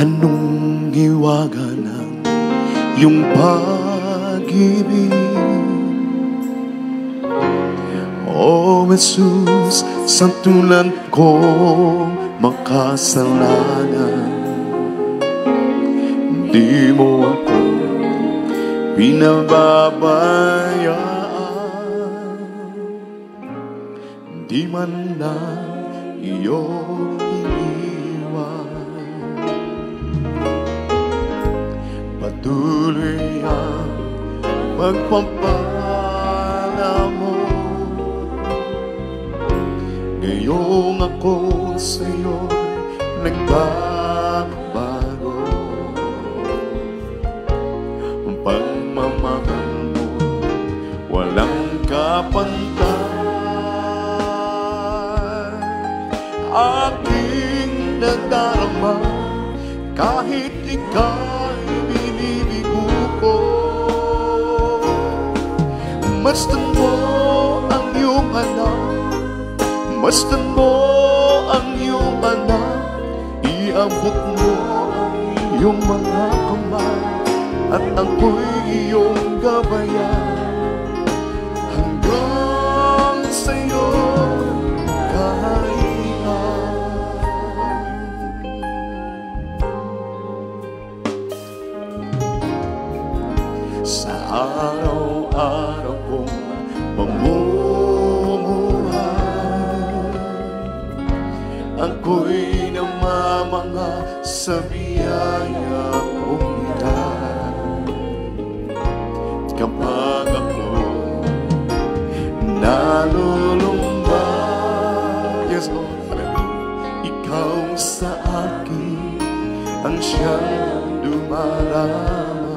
Anong hiwaga ng iyong pag-ibig, O Jesus, santunan ko makasalanan. Di mo ako pinababayaan, di man na iyong iniwan. Patuloy ang pagpapala mo, ngayong ako sa'yo nagbabago. Ang pagmamahal mo walang kapantay, aking nadarama kahit ika'y binibigo ko. Masdan mo ang iyong anak, masdan mo ang iyong anak, iabot mo ang iyong mga kamay, at ako'y iyong gabayan hanggang sa'yo kaharian. Sa araw-araw kong pamumuhay, ako'y namamanga sa biyaya mong bigay. Kapag ako nalulumba, yes Lord, ikaw sa akin ang siyang dumaraman.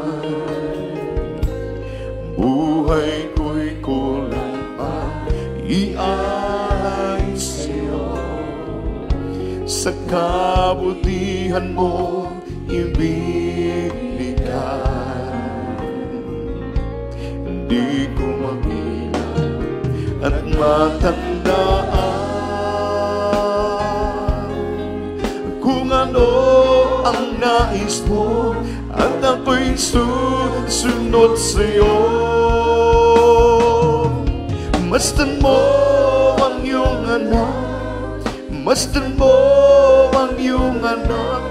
Buhay ko'y kulang pa ialay sa'yo, sa kabutihan mo ibinigay. Di ko mabilang at matandaan kung ano ang nais mo, at ako'y susunod sa'yo. Masdan mo ang iyong anak, masdan mo ang iyong anak,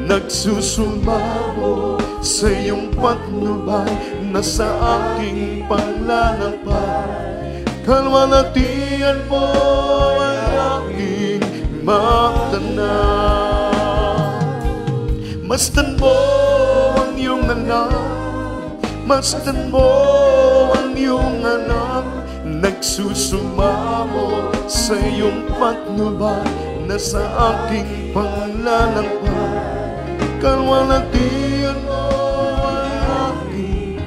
nagsusumamo sa iyong patnubay na sa aking panlalakbay. Kalwalhatian mo ang aking magdanang. Masdan mo ang iyong anak, masdan mo ang iyong anak, nagsusumamo sa iyong patnubay na sa aking panlalakbay. Kalwalhatian mo ang aking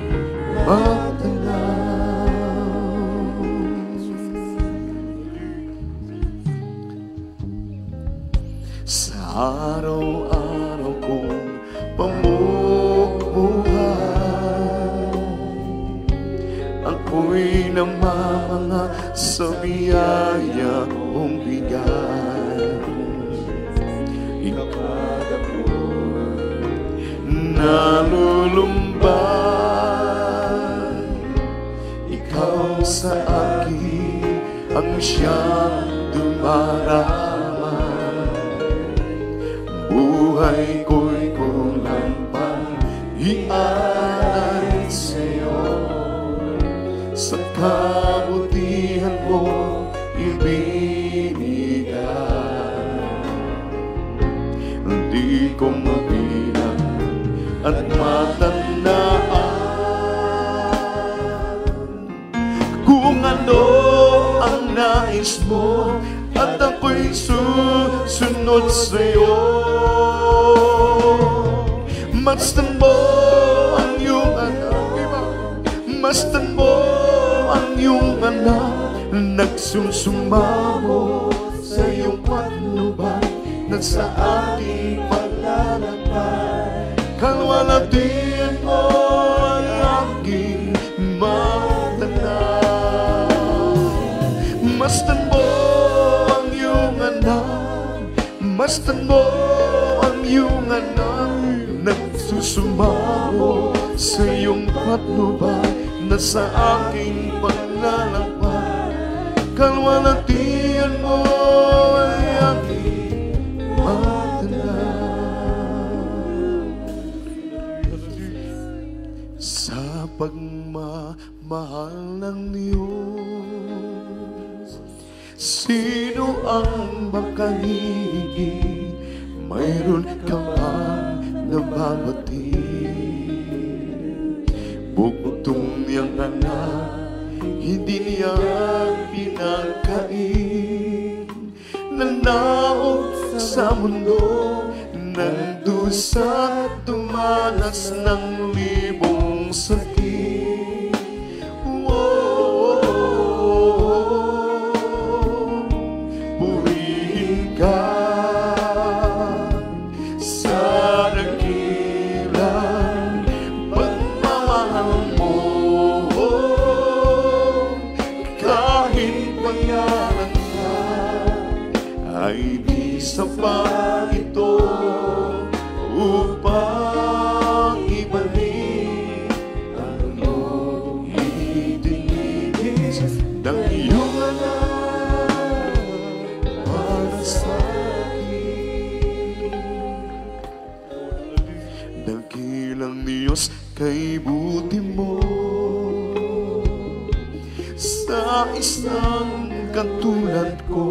magdanang. Sa araw-araw kong pamumuhay, ako'y namamanga sa biyaya mong bigay. Kapag ako'y nalulumbay, ikaw sa akin ang siyang dumaraman. Buhay ko'y kulang pang ialay sa'yo, sa kabutihan mo ibinigay. Di ko mabilang at matandaan kung ano ang nais mo, at ako'y susunod sa'yo. Masdan mo ang iyong anak, masdan mo ang iyong anak, nagsusumamo sa iyong patnubay na sa aking panlalakbay. Kalwalhatian mo ang aking magdanang. Masdan mo ang iyong anak, masdan mo ang iyong anak, sumamo sa iyong patnubay na sa aking paglalakbay. Kalwalhatian mo ay aking matandaan. Sa pagmamahal ng Diyos, sino ang makahihigit? Mayroon ka bang nababati? Bugtong niyang anak, hindi niya pinagkain. Nanaog sa mundo ng dusa, dumanas ng libong sakit. Purihin ka sa dakilang pagmamahal mo. Kahit bayaran ka, ay di sapat ito upang ibalik ang iyong itinigis ng iyong anak para sa akin. Dakilang Diyos, kay buti mo sa isang katulad ko,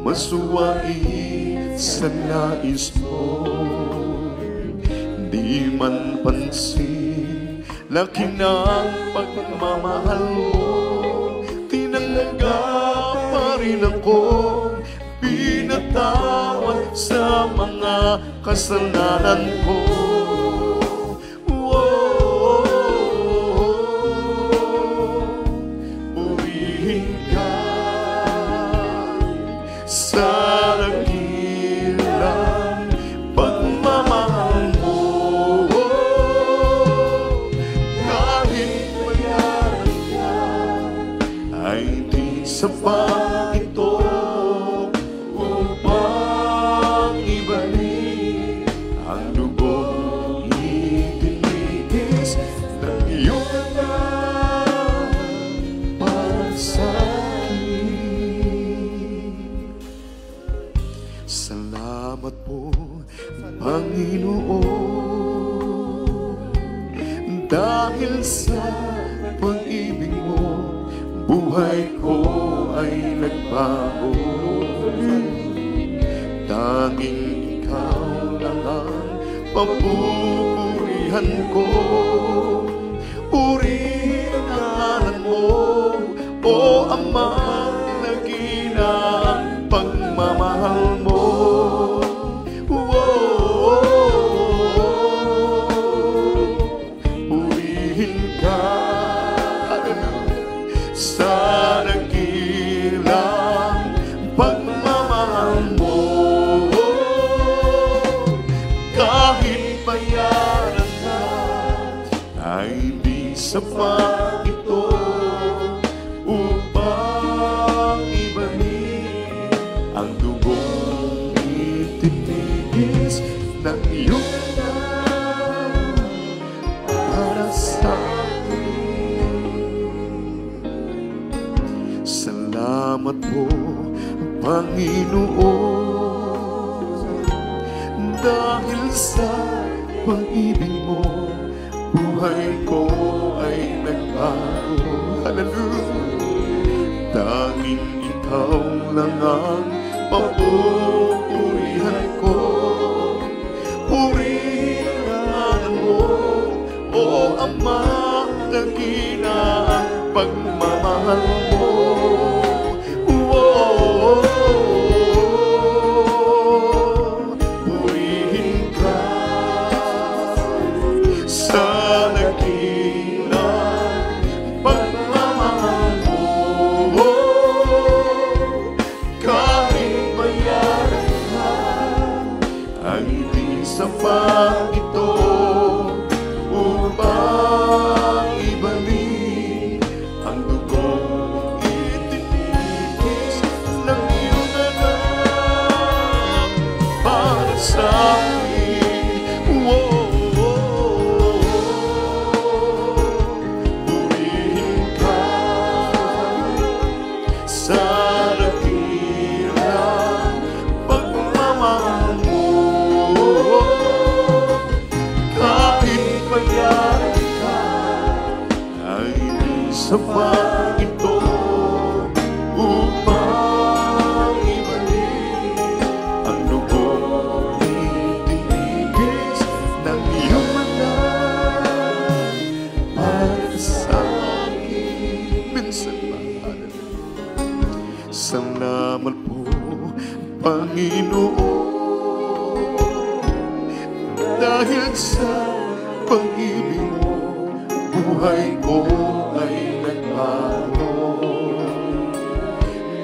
masuwain sa nais mo. Di man pansin, laki ng pagmamahal mo. Tinanggap pa rin ako, pinatawad sa mga kasalanan ko. Purihin ka sa dakilang pagmamahal mo. Kahit bayaran ka, ay di sapat ito upang ibalik ang dugong itinigis ng iyong anak para sa akin. Salamat po, Panginoon, dahil sa pag-ibig mo, buhay ko ay nagbago. Tanging ikaw lang ang papupurihan ko. Purihin ang ngalan mo, O Ama, nagina ang pagmamahal mo. Purihin ka sa dakilang pagmamahal mo. Kahit bayaran ka, ay di sapat ito upang ibalik ang dugong itinigis ng iyong anak para sa akin. Salamat po, Panginoon, dahil sa pag-ibig mo, buhay ko ay nagbago. Hallelujah! Tanging ikaw lang ang papupurihan ko. Purihin ang mo, O Ama, nagina ang pagmamahal mo. Purihin ka sa dakilang pagmamahal mo. Kahit bayaran ka, ay di sapat ito upang ibalik ang dugong itinigis ng iyong anak para sa akin. sapat ito upang ibalik ang dugong itinigis ng iyong anak para sa akin. Minsan ba? Salamat po, Panginoon, dahil sa pag-ibig mo, buhay ko ay nagbago.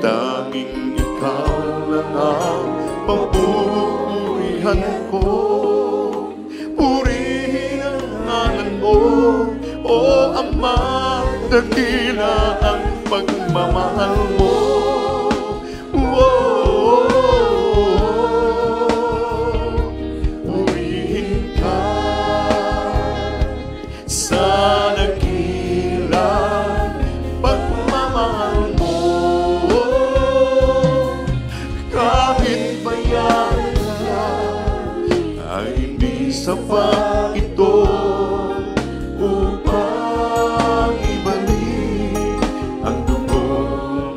Tanging ikaw lang ang papupurihan ko. Purihin ang ngalan mo, O Ama, dakila ang pagmamahal mo. Sapat ito upang ibalik ang dugong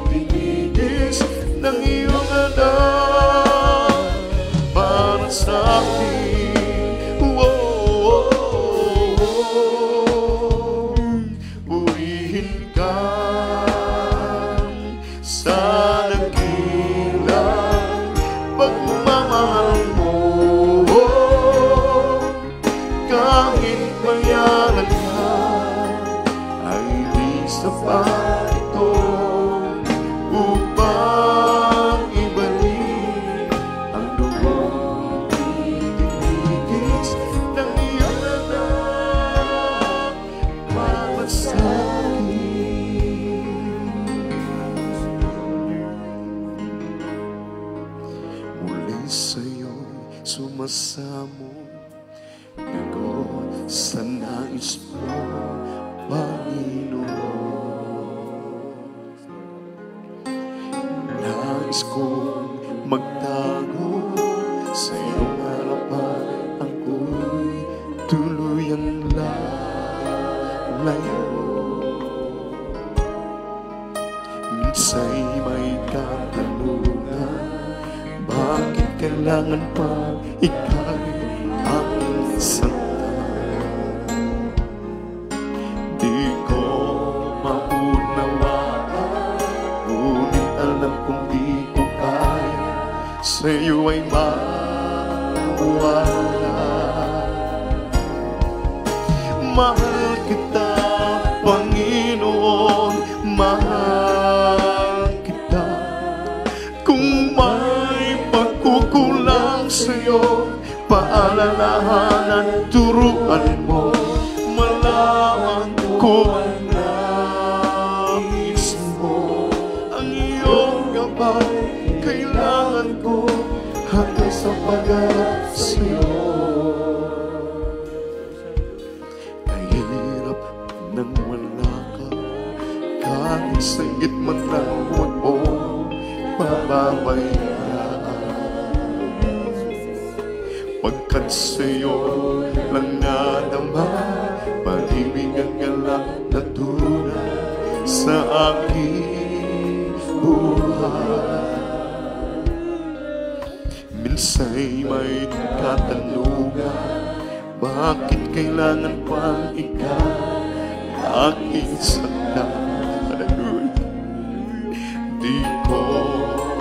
itinigis ng iyong anak para sa akin. Purihin ka sa dakilang pagmamahal mo. Kahit mayaman ka, ay di sapat ito upang ibalik ang dugong itinigis ng iyong anak para sa akin. Muli sa'yo'y sumasamo ako sa nais mo, Panginoon. Nais kong magtago sa iyong harapan, ako'y tuluyang lalayo. Minsa'y may katanungan, bakit kailangan pa ikaw aking santa? Di ko maunawaan, ngunit alam kong di ko kaya sa'yo ay mawala. Mahal kita, Panginoon, mahal kita. Kung may pagkukulang sa'yo, paalalahanan, turuan mo, malaman ko ang nais mo. Ang iyong gabay, kailangan ko hanggang sa pag-arap sa'yo. Kahirap nang wala ka, kahit saglit man lang huwag mo pababayaan. Pagkat sa'yo lang nadama, pag-ibig ang galak na tunay sa aking buhay. Minsa'y may katanungan, bakit kailangan pang ikaw aking sakta? Di ko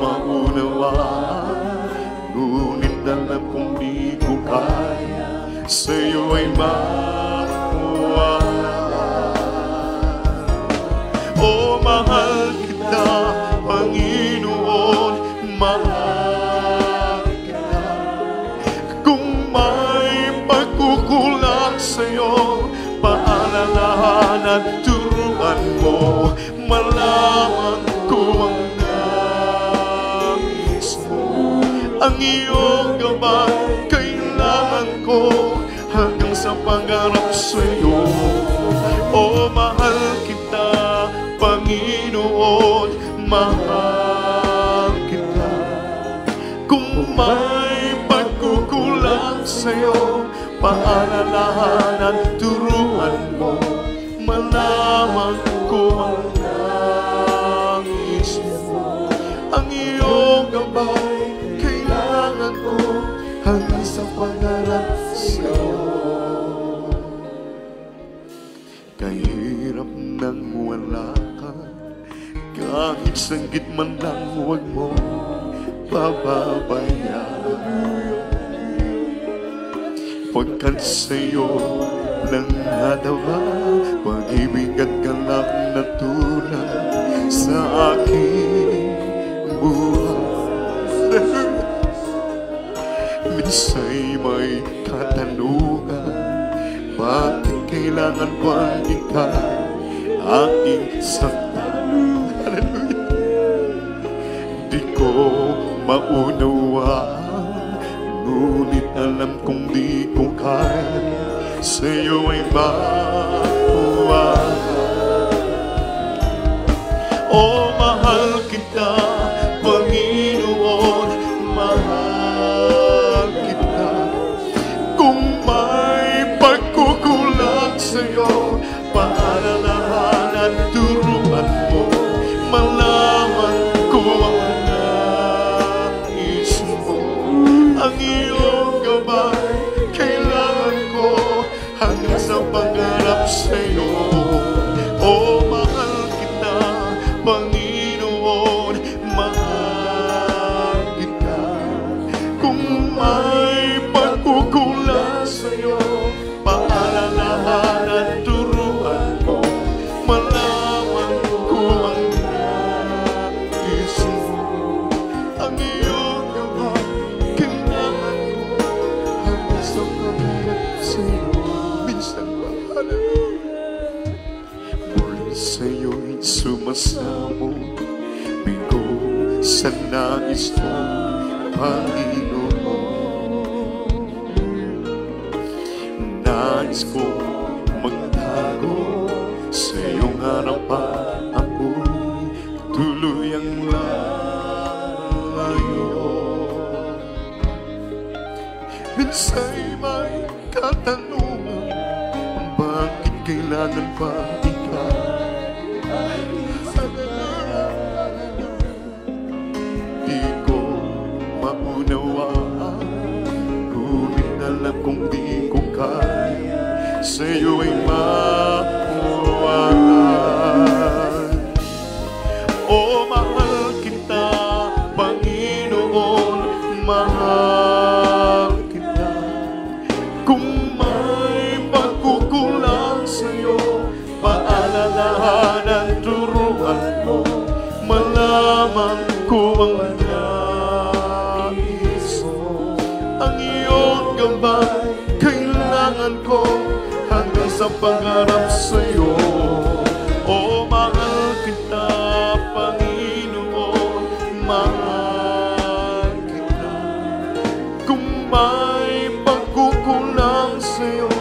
maunawaan, ngunit alam kong di ko kaya sa'yo ay mawala. O mahal kita, Panginoon, mahal kita. Kung may pagkukulang sa'yo, paalalahanan, turuan mo, malaman ko ang nais mo. Ang iyong gabay, kailangan ko hanggang sa pangarap sa'yo. O mahal kita, Panginoon, mahal kita. Kung may pagkukulang sa'yo, paalalahanan, turuan mo, malaman ko ang nais mo. Ang iyong gabay kailangan ko hanggang sa pangarap sa'yo. Kahirap nang wala ka, kahit sanggit man lang huwag mo pababayaan. Pagkat sa'yo nang nadawa, pag-ibig at galak na tulad sa aking buhay. Minsa'y may katanungan, bakit kailangan bang ikaw aking saktan? Hallelujah. Di ko maunawaan, ngunit alam kong di ko kaya sa'yo ay makuhaan. Oh, mahal kita, Panginoon, mahal kita. Kung may pagkukulang sa'yo, paalalahanan, turuan mo, malaman ko ang nais mo. Ang iyong gabay kailangan ko hanggang sa pangarap sa'yo. Oh, mahal kita, Panginoon, mahal kita. Kung may pagkukulang sa'yo, paalalahanan, turuan mo, malaman ko ang nais mo. Ang iyong gabay kailangan ko hanggang sa pangarap sa'yo. Minsan ba, hallelujah, muli sa'yo'y sumasamo, bigo sa nais mo, Panginoon. Nais ko magtago sa iyong harapan, ako'y tuluyang layo. Minsa'y may katanungan, bakit kailangan pa ikaw? Di ko maunawaan, ngunit alam kong di ko kaya sa'yo ay makuhaan. Oh, mahal kita, Panginoon, mahal kita. Kung may pagkukulang sa'yo, paalalahanan, turuan mo, malaman ko ang nais mo. Ang iyong gabay kailangan ko hanggang sa pangarap sa'yo. Oh, mahal kita, Panginoon, mahal kita. Kung may pagkukulang sa'yo,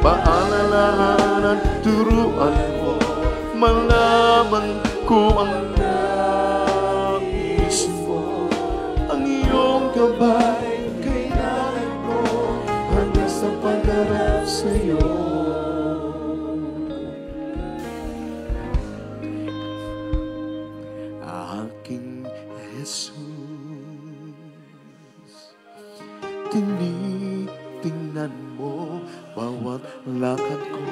paalalahanan, turuan mo, malaman ko ang nais mo. Ang iyong gabay kailangan ko hanggang sa pangarap sa'yo. Aking Jesus, tinitingnan mo bawat lakad ko.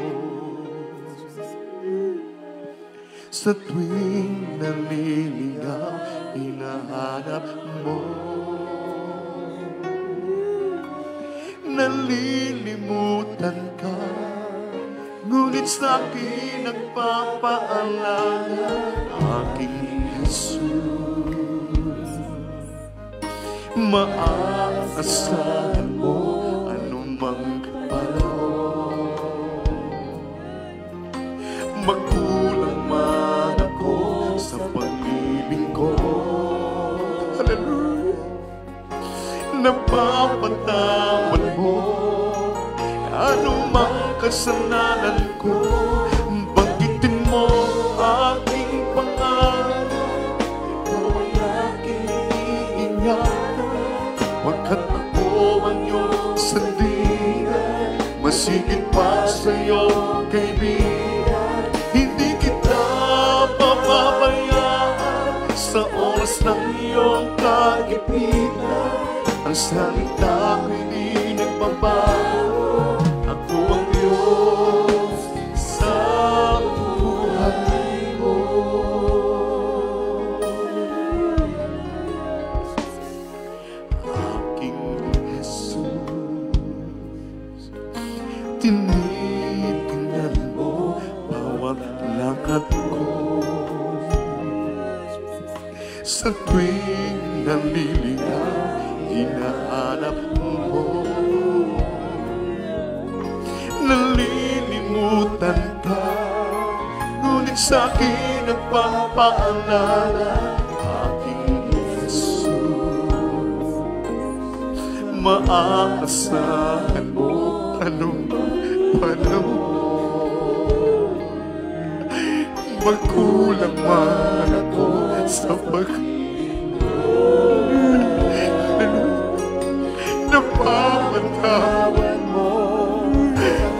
Sa tuwing naliligaw, hinahanap mo. Nalilimutan ka, ngunit sa'kin nagpapaalala. Aking Jesus, maaasahan mo anumang panahon. Magkulang man ako sa pag-ibig ko, hallelujah, napapatawad mo anumang kasalanan ko. Banggitin mo aking pangalan, ikaw ang aking iingatan. Pagkat ako ang iyong sandigan, masigit pa sa iyong kaibigan. Hindi kita oras ng iyong kagipitan, ang salita ko'y di nagbabago. Ako ang Diyos sa buhay mo. Aking Jesus, tinitingnan mo bawat lakad ko. Sa tuwing naliligaw, hinahanap mo. Nalilimutan ka, ngunit sa'kin nagpapaalala. Aking Jesus, maaasahan mo anong panahon. Magkulang man ako sa napapatawan mo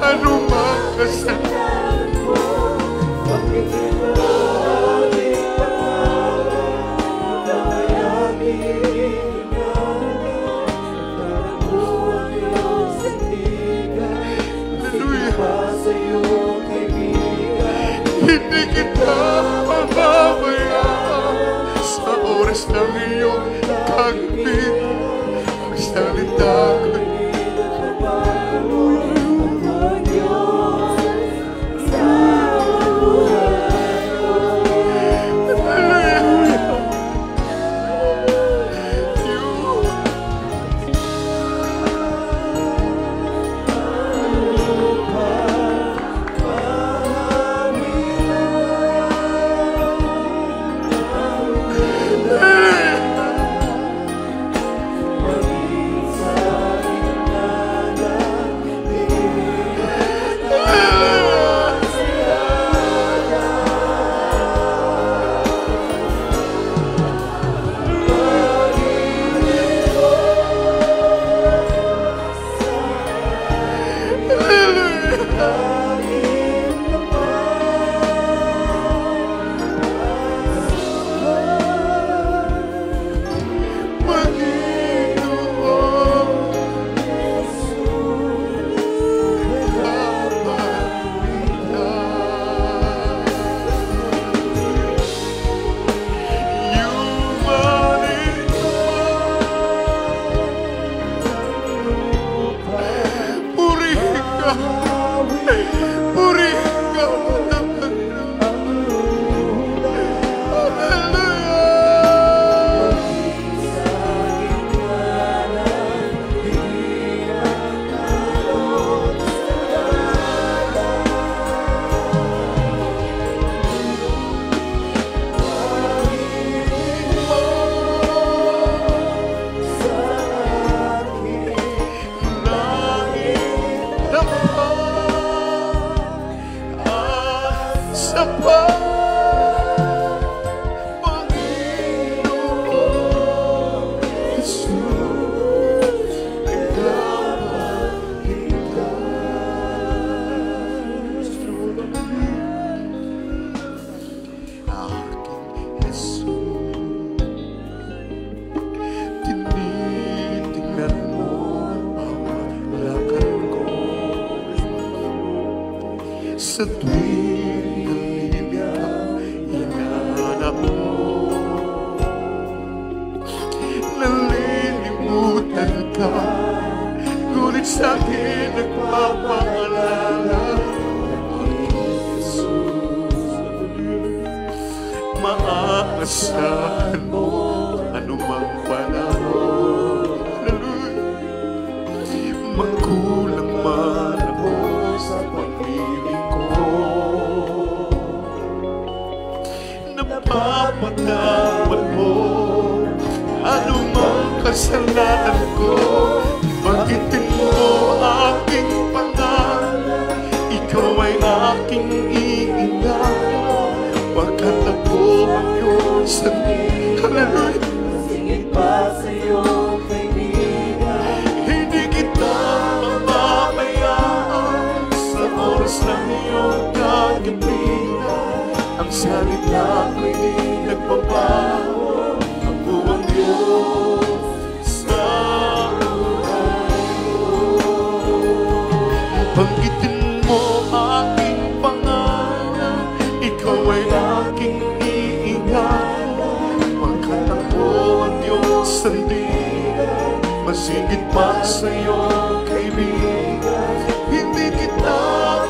anumang kasalanan mo. Pag-ibig mo aking pangalan na may aking ingalan, para mo ang iyong sandigan, sige pa sa iyong kaibigan. Hindi kita pababayaan sa oras ng iyong kagipitan. Ang salita ko'y di nagbabago. Ang Diyos sa buhay ko. Hallelujah! Sa tuwing naliligaw, hinahanap mo. Nalilimutan ka, ngunit sa'kin nagpapaalala. Aking Jesus, maaasahan mo anumang panahon. Hallelujah! Magkulang man ako sa pag-ibig ko, napapatawad mo anumang kasalanan ko. Banggitin mo aking pangalan, ikaw ay aking iingatan. Pagkat ako ang iyong sandigan. Hallelujah! Sige pa sa iyong kaibigan. Hindi kita mababayaan sa oras ng iyong kagipitan. Ang salita ko'y di nagbabago. Diyos sa buhay ko. Banggitin mo aking pangalan, ikaw ay aking iingatan. Pagkat ako ang iyong sandigan, masigit pa sa'yo kaibigan. Hindi kita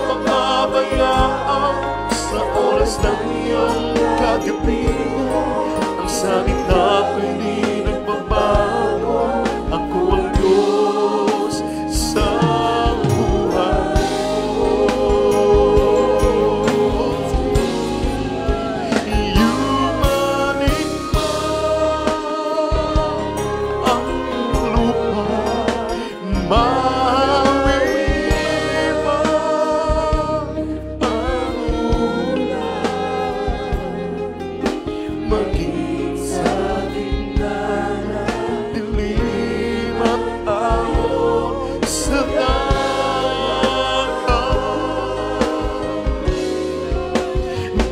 makabayaan sa oras ng iyong kagabihan. Ang salita ko'y di nagbabago, ako ang Diyos sa buhay ko. Yumanig man ang lupa, mahawi man ang ulan, maging sa gitna ng dilim at ahon sa dagat.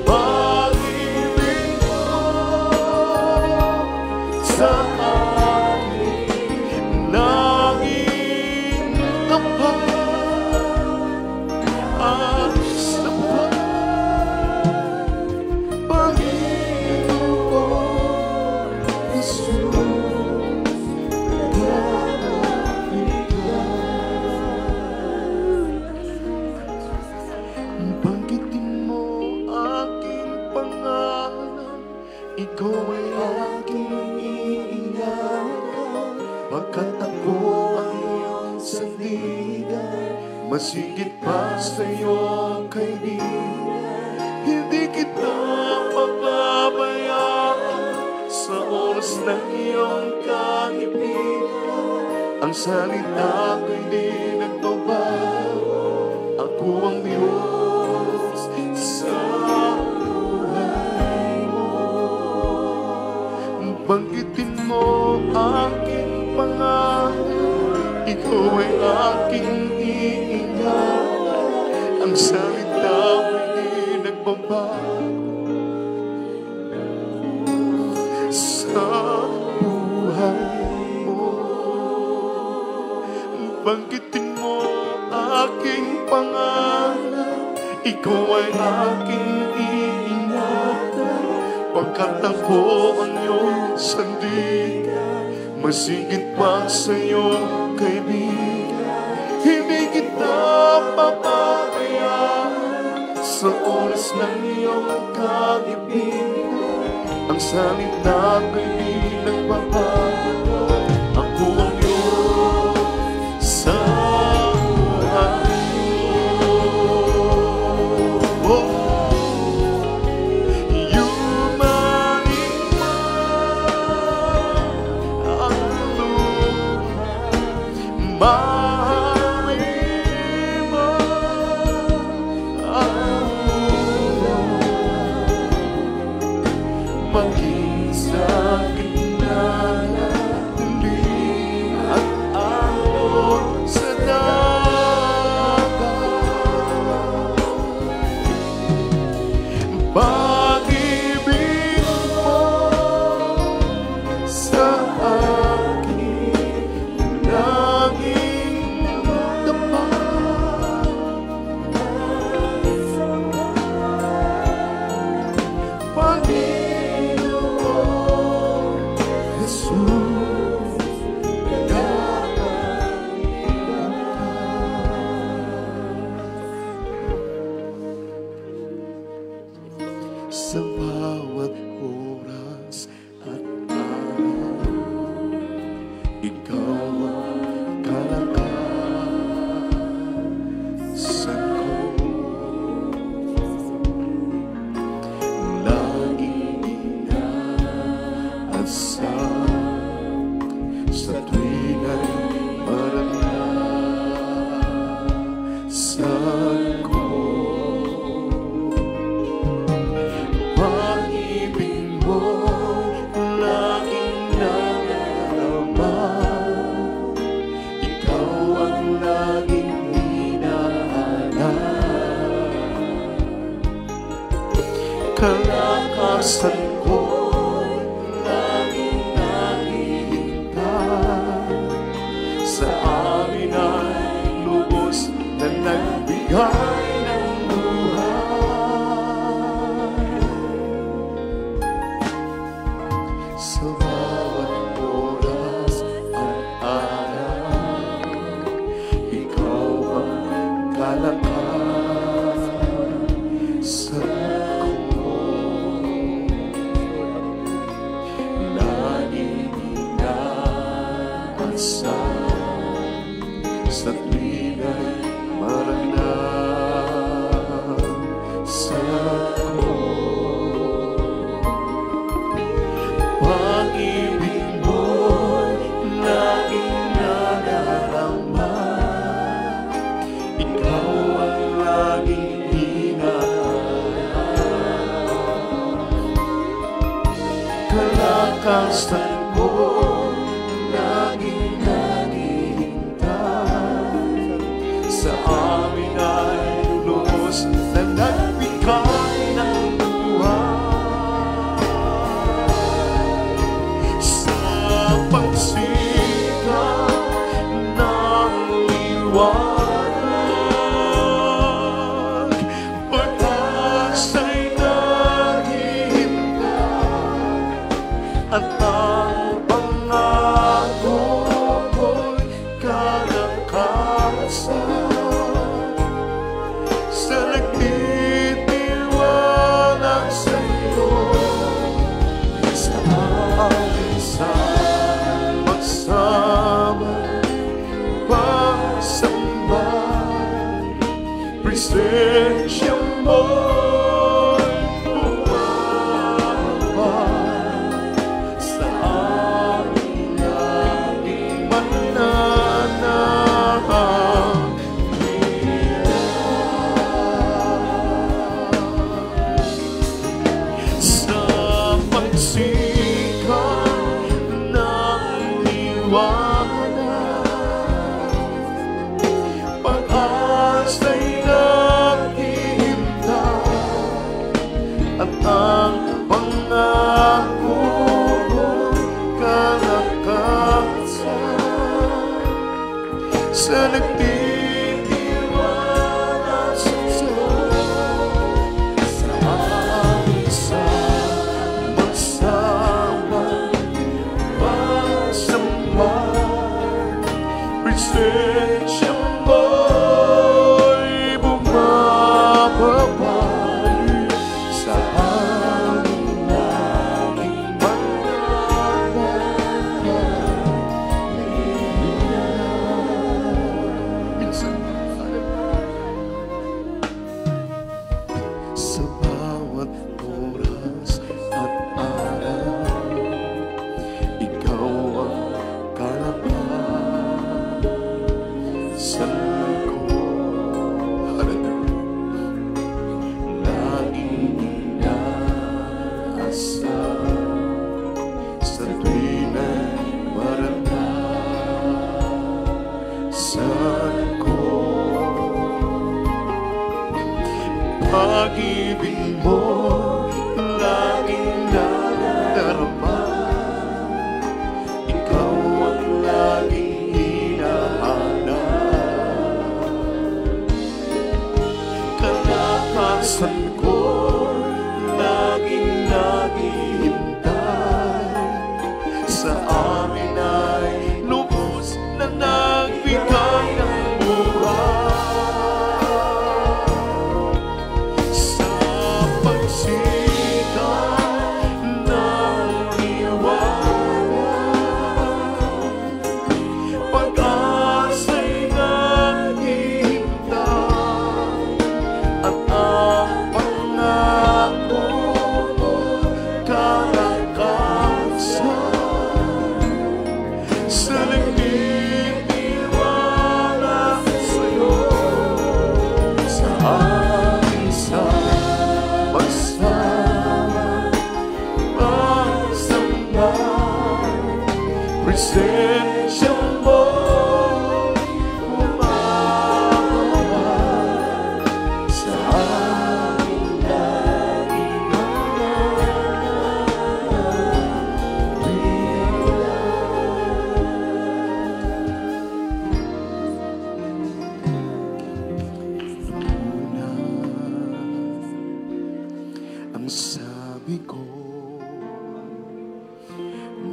Pag-ibig mo sa akin laging tapat at sapat. Panginoon Jesus, naglalapit ka. Banggitin mo aking pangalan, ikaw ay aking iingatan. Pagkat ako ang iyong sandigan, masigit pa sa'yo kaibigan. Hindi kita pababayaan sa oras ng iyong kahipitan. Ang salita ko'y di nagbabago, ako ang Diyos sa buhay mo. Banggitin mo aking pangalan, ikaw ay aking iingatan. Ang salita ko'y di nagbabago sa buhay mo. Banggitin mo aking pangalan, ikaw ay aking iingatan. Pagkat ako ang iyong sandigan, masigit pa sa'yo kaibigan. Hindi kita papabayaan sa oras ng iyong kagipitan. Ang salita ko'y di nagbabago, ako ang Diyos sa buhay mo. Yumanig man ang lupa, mahawi man ang ulan, maging sa gitna ng dilim at ahon sa dagat. Pag-ibig mo sa akin laging tapat. Panginoon Jesus, naglalapit ka. Sa bawat oras at araw, ikaw ang kalakasan ko. Laging inaasal saglit ay maranasan ko. Pag-ibig mo'y laging nadarama, ikaw ang laging hinahanap. Kalakasan mo laging naghihintay, sa amin ay lubos na nagbigay ng buhay. Sa pagsikat ng liwanag, pag-asa'y naghihintay, at ang pangako ko'y kalakasan. Sa nagtitiwala sa'yo, sa amin sa magsama pagsamba, presensya mo'y bumabalik sa amin laging mananahang sa pagsikat ng liwanag, pag-asa'y naghihintay, at ang pangako mo'y kalakasan. Sa nagtitiwala sa'yo, sa amin sa magsama pagsamba, presensya mo'y bumabalik sa amin laging mananahang. Minsan sa bawat oras at araw, ikaw ang kalakasan ko. Laging inaasahan sa tuwing ay maranasan ko. Pag-ibig mo laging nadarama, ikaw ang laging hinahanap. Kalakasan ko laging naghihintay, sa amin ay lubos na nagbigay ng buhay. Sa pagsikat ng liwanag, pag-asa'y naghihintay, at ang pangako mo'y kalakasan. Sa nagtitiwala sa'yo, sa amin sa magsama pagsamba, presensya mo'y bumabalik sa amin laging ang sabi ko,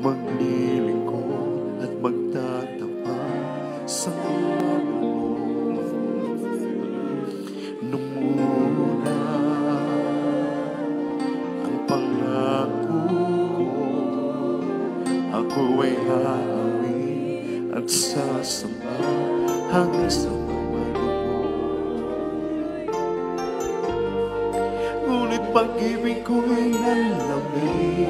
maglilingkod at magtatapat sa ngalan mo. Nung una ang pangako ko, ako ay hawi at nagsasama hanggang sa ngunit pag-ibig ko'y nalamig.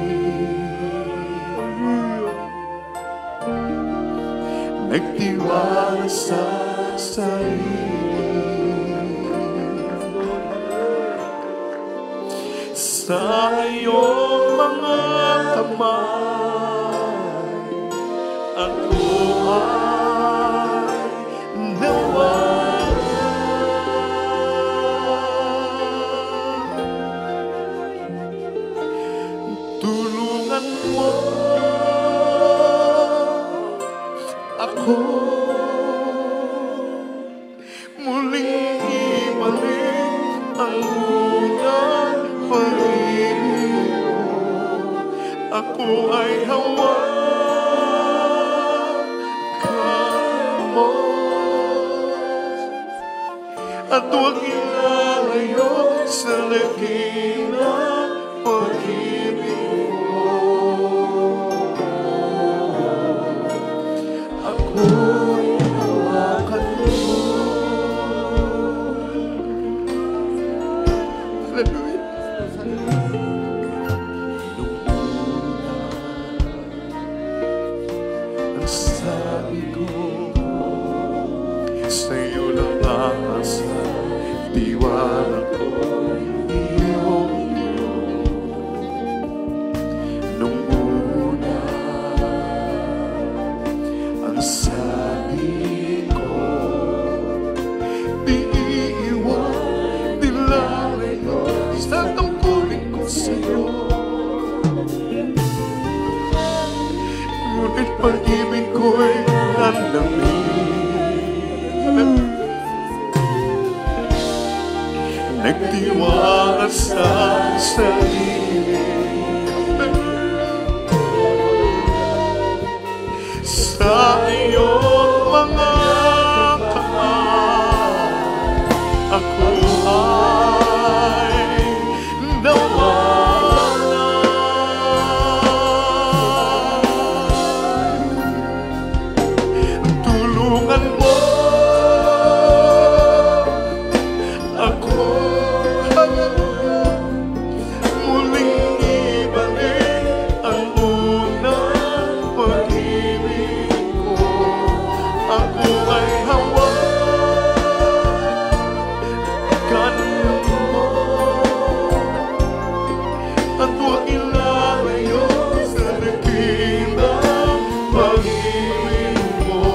Nagtiwala sa sarili, sa iyong mga kamay ako ay nawala. Tulungan mo ako muling ibalik ang unang pag-ibig mo. Ako ay hawakan mo at huwag ilalayo sa dakilang pag-ibig mo. Ako'y hawakan mo. Hallelujah. Nung una, ang sabi ko, sa'yo lang aasa, tiwala ko iyong nung una, ang sabi ko, di iiwan, di lalayo sa tungkulin ko sa'yo. Ngunit pag-ibig ko'y nalamig. Nagtiwala sa sarili, sa iyong mga kamay ako ay nawala. Tulungan mo ako muling ibalik ang unang pag-ibig ko. Ako ay hawakan mo at huwag ilalayo sa dakilang pag-ibig mo.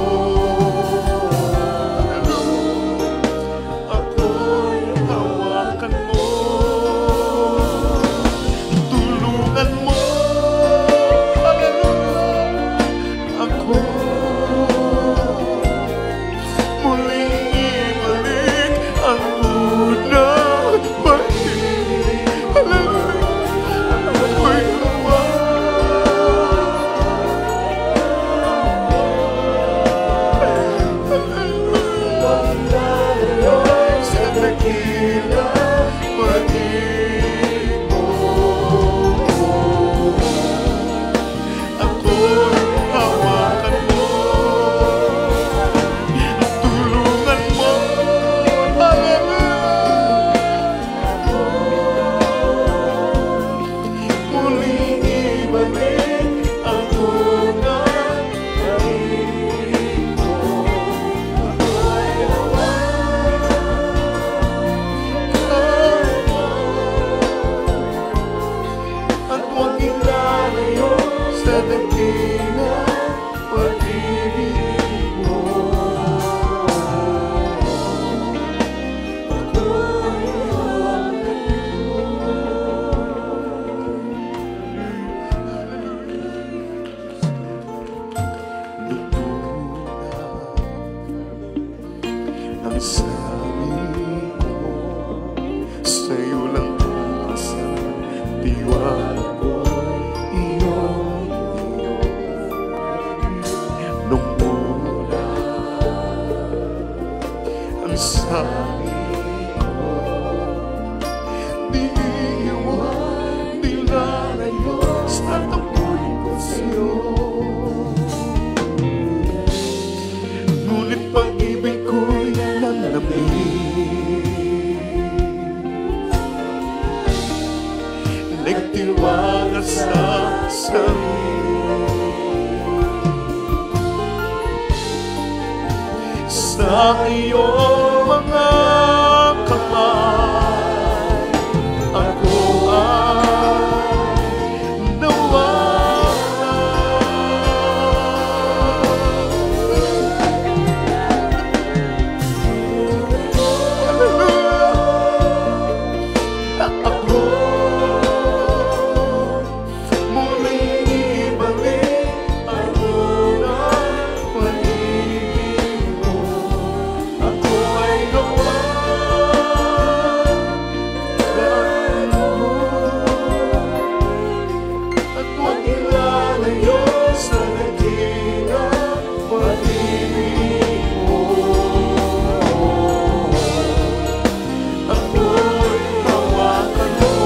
Ako'y hawakan mo. Tulungan mo, hallelujah, ako muling ibalik ang unang pag-ibig. Hallelujah, ako'y hawakan sa dakilang pag-ibig mo. Ako'y hawakan mo. Tulungan mo, hallelujah, muling ibalik ang unang pag-ibig mo. Ako'y hawakan mo at huwag ilalayo sa dakilang pag-ibig mo. Ako'y hawakan nung una, ang sabi ko, sa'yo lang aasa, tiwala ko iyong nung una, ang sabi ko, di iiwan, di lalayo sa tungkulin ko sa'yo. sa iyong mga kamay. Ako ay nawala. Ako muling ibalik ang unang pag-ibig mo. Ako ay nawalan mo, at huwag ilalayo sa dakilang pag-ibig mo. Ako'y hawakan mo,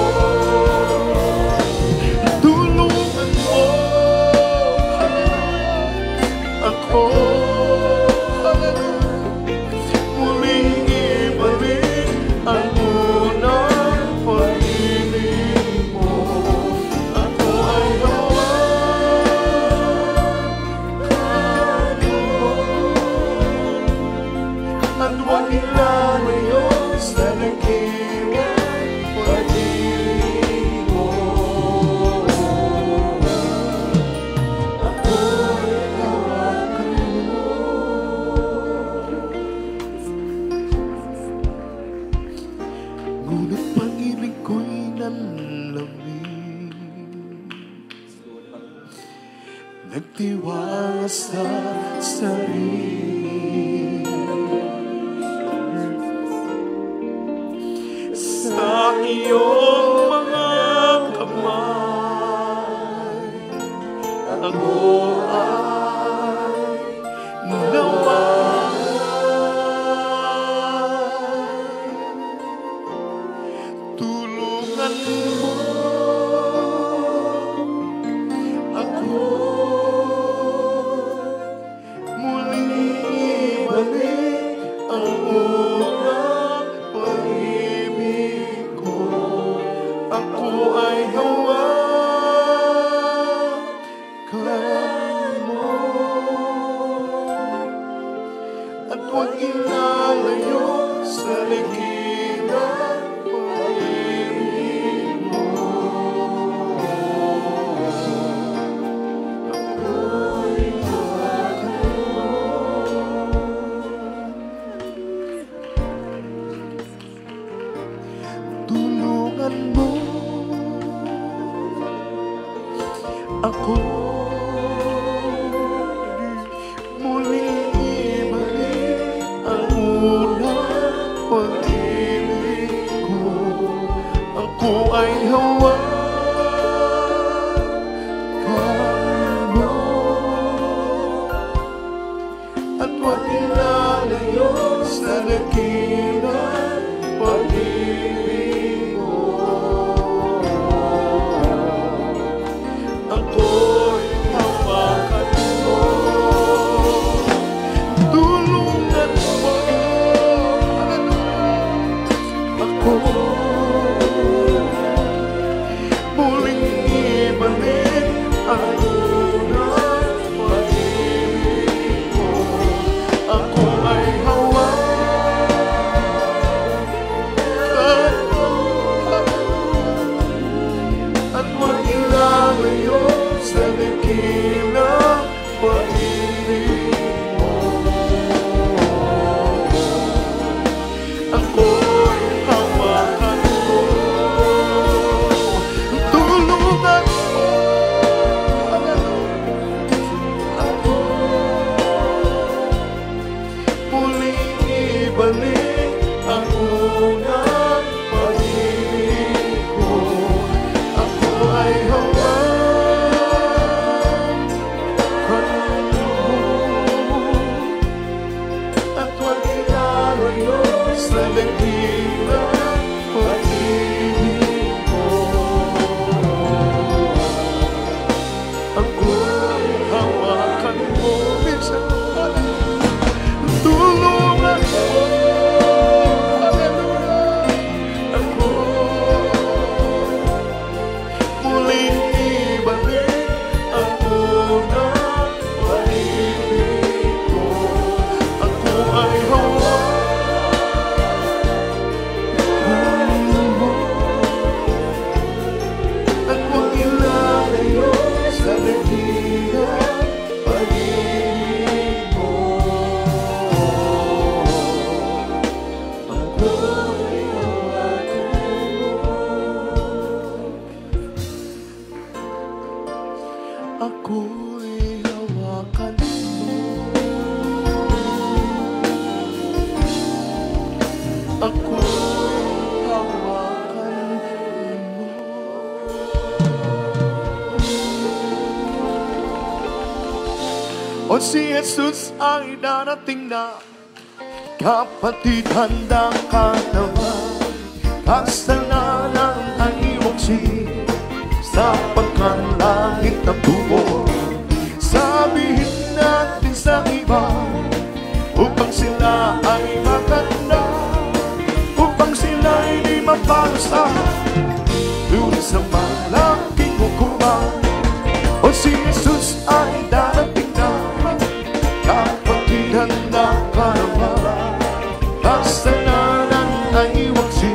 tulungan mo ako. Muling ibalik ang unang pag-ibig mo. Ako ay hawakan mo, at huwag ilalayo sa dakilang pag-ibig mo. Ako'y hawakan mo. Ngunit pag-ibig ko'y nanlamig, nagtiwala sa sarili, sa iyong mga kamay. Ako ay nawala. Tulungan mo ako, muling ibalik ang unang pag-ibig ko. Ako ay hawakan mo, at huwag ilalayo sa dakilang pag-ibig mo. Ako'y hawakan mo, tulungan mo ako, muling ibalik ang unang pag-ibig ko. Ako ay hawakan mo, at huwag ilalayo sa dakilang pag-ibig mo. Ako'y hawakan mo, tulungan mo ako, muling ibalik ang unang pag-ibig mo. Ako ay hawakan si Jesus ay darating na. Kapatid, handa ka naman. Kasalanan ay iwaksi, sapagkat langit na tubo. Sabihin natin sa iba, upang sila ay maganda, upang sila ay di mapasa dun sa malaking hukuman. O si Jesus ay darating na. Kapatid, handa ka naman. Kasalanan ay iwaksi,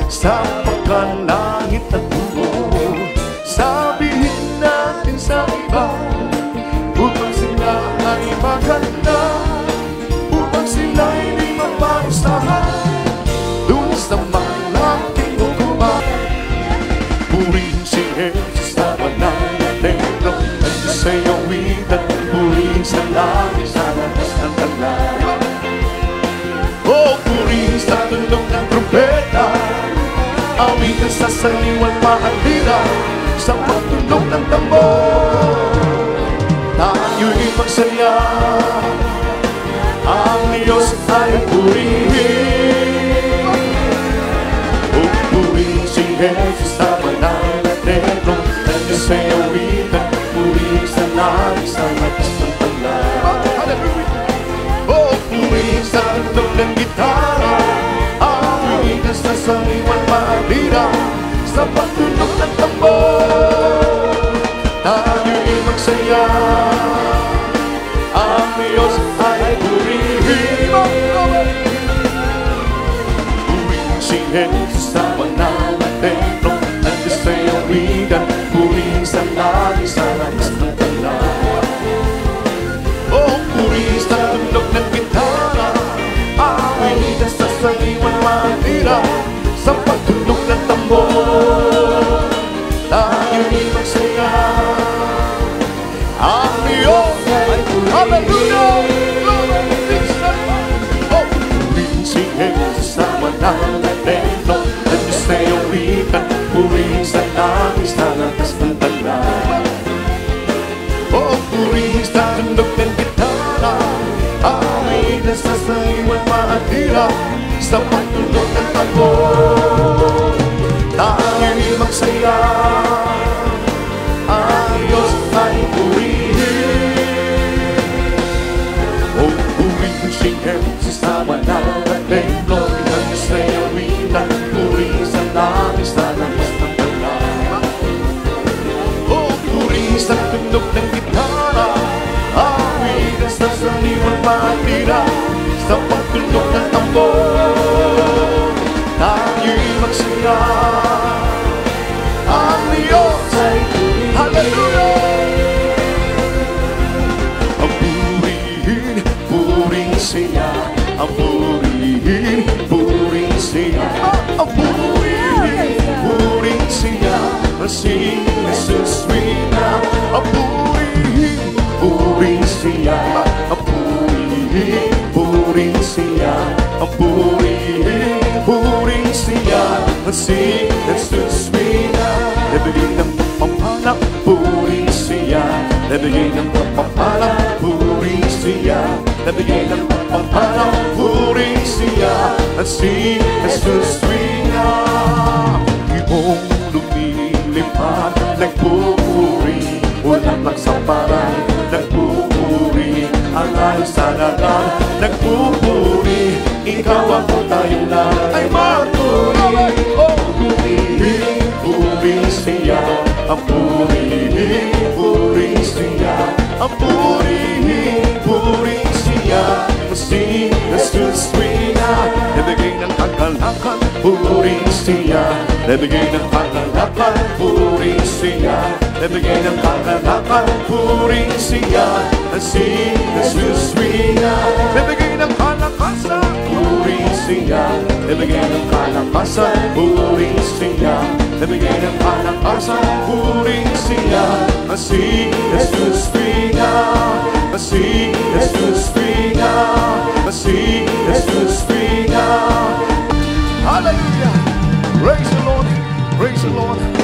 sapagkat langit at tubo. Sabihin natin sa iba, upang sila ay maganda, upang sila ay di maparusahan dun sa malaking hukuman. Purihin si Jesus sa banal na templo, at sa iyong witan. Purihin sa langit, sa lakas ng taglay. Oh, purihin sa tunog ng trumpeta, awitan sa saliwan mahalira, sa pagtunog ng tambor. Tayo'y magsaya, ang Diyos ay purihin. Oh, purihin si Jesus sa banal na templo, at sa iyong witan. Purihin sa langit, sa lakas ng taglay. Oh, purihin sa tunog ng gitara, awitan sa saliwan mahalira, sa pagtunog ng tambor. Tayo'y magsaya, ang Diyos ay purihin. Purihin si Jesus sa banal na templo, at sa iyong witan. Purihin sa langit, sa lakas ng taglay. Oh, purihin sa tunog ng gitara, awitan sa saliwan mahalira, sa pagtunog ng tambor. Tayo'y magsaya, ang Diyos ay purihin. Hallelujah! Oh, purihin si Jesus sa banal na templo, at sa iyong witan. Purihin sa langit, sa lakas ng taglay. Oh, purihin sa tunog ng gitara, awitan sa saliwan mahalira, sa pagtunog ng tambor. Tayo'y magsaya, ang Diyos ay purihin. Oh, purihin si Jesus sa banal na templo, at sa iyong witan. Purihin sa langit, sa lakas ng taglay. Oh, purihin sa tunog ng gitara, awitan sa saliwan mahalira, sa pagtunog ng tambor. Tayo'y magsaya, ang Diyos ay purihin. Hallelujah! Ang purihin, purihin siya. Ang purihin, purihin siya. Ang purihin, purihin siya. Si Jesus wina. Ang purihin, purihin siya. Ang purihin, purihin siya. Ang purihin, purihin siya. Si Jesus wina. Nabigay ng pagpapala, purihin siya. Nabigay ng pagpapala, purihin siya. Nabigay ng pagpapala, purihin siya. Si Jesus wina. Ibong lumilipad, nagpupuri, walang nagsaparan, nagpupuri, alay sa dagat, nagpupuri, ikaw ako tayong lahat ay magpuri. Oh, purihin, purihin siya. Ang purihin, purihin siya. Ang purihin, purihin siya. Si Jesus wina. Nabigay ng kagalakan, purihin siya. Nabigay ng kagalakan, purihin siya. Nabigay ng kagalakan, purihin siya. Si Jesus wina. Nabigay ng kalakasan, purihin siya. Nabigay ng kalakasan, purihin siya. Nabigay ng kalakasan, purihin siya. Si Jesus wina. Si Jesus wina. Si Jesus wina. Hallelujah! Praise the Lord! Praise the Lord!